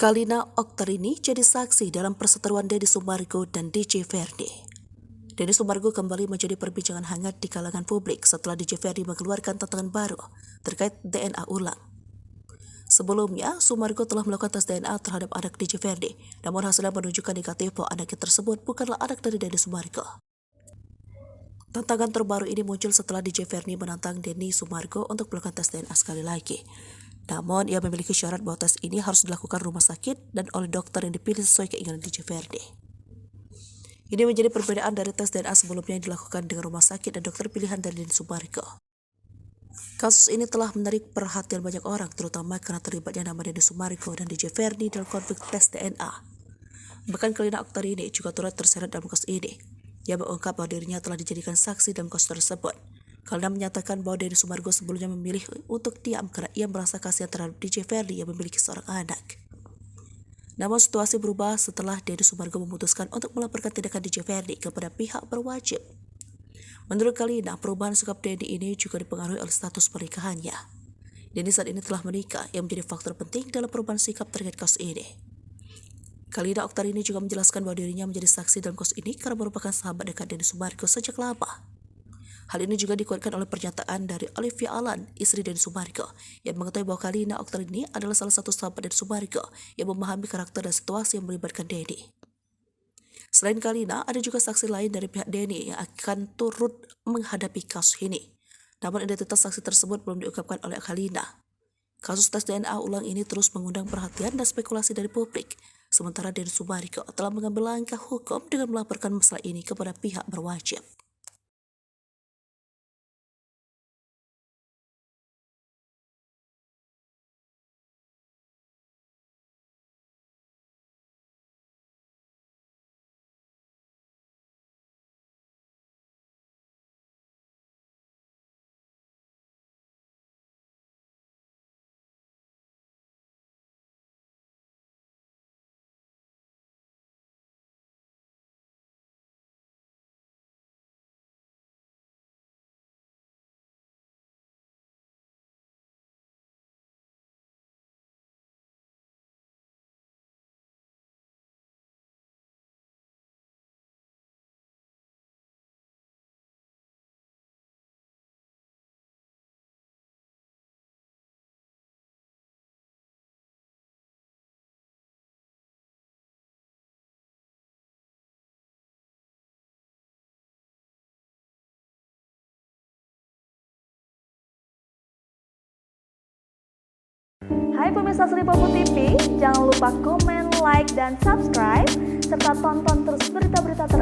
Kalina Oktarini jadi saksi dalam perseteruan Deddy Sumargo dan DJ Ferdi. Deddy Sumargo kembali menjadi perbincangan hangat di kalangan publik setelah DJ Ferdi mengeluarkan tantangan baru terkait DNA ulang. Sebelumnya, Sumargo telah melakukan tes DNA terhadap anak DJ Ferdi, namun hasilnya menunjukkan negatif bahwa anaknya tersebut bukanlah anak dari Deddy Sumargo. Tantangan terbaru ini muncul setelah DJ Ferdi menantang Deddy Sumargo untuk melakukan tes DNA sekali lagi. Namun, ia memiliki syarat bahwa tes ini harus dilakukan rumah sakit dan oleh dokter yang dipilih sesuai keinginan DJ Ferdi. Ini menjadi perbedaan dari tes DNA sebelumnya yang dilakukan dengan rumah sakit dan dokter pilihan dari Deddy Sumargo. Kasus ini telah menarik perhatian banyak orang, terutama karena terlibatnya nama Deddy Sumargo dan DJ Ferdi dalam konflik tes DNA. Bahkan Kalina Oktarini juga turut terseret dalam kasus ini. Ia mengungkap bahwa dirinya telah dijadikan saksi dalam kasus tersebut. Kalina menyatakan bahwa Deddy Sumargo sebelumnya memilih untuk diam karena ia merasa kasihan terhadap DJ Ferdi yang memiliki seorang anak. Namun situasi berubah setelah Deddy Sumargo memutuskan untuk melaporkan tindakan DJ Ferdi kepada pihak berwajib. Menurut Kalina, perubahan sikap Deddy ini juga dipengaruhi oleh status pernikahannya. Deddy saat ini telah menikah yang menjadi faktor penting dalam perubahan sikap terkait kasus ini. Kalina Oktarini juga menjelaskan bahwa dirinya menjadi saksi dalam kasus ini karena merupakan sahabat dekat Deddy Sumargo sejak lama. Hal ini juga dikuatkan oleh pernyataan dari Olivia Alan, istri Deddy Sumargo, yang mengetahui bahwa Kalina Oktarini adalah salah satu sahabat Deddy Sumargo yang memahami karakter dan situasi yang melibatkan Deddy. Selain Kalina, ada juga saksi lain dari pihak Deddy yang akan turut menghadapi kasus ini. Namun identitas saksi tersebut belum diungkapkan oleh Kalina. Kasus tes DNA ulang ini terus mengundang perhatian dan spekulasi dari publik. Sementara Deddy Sumargo telah mengambil langkah hukum dengan melaporkan masalah ini kepada pihak berwajib. Hai pemirsa Sri Popo TV, jangan lupa komen, like, dan subscribe, serta tonton terus berita-berita terbaru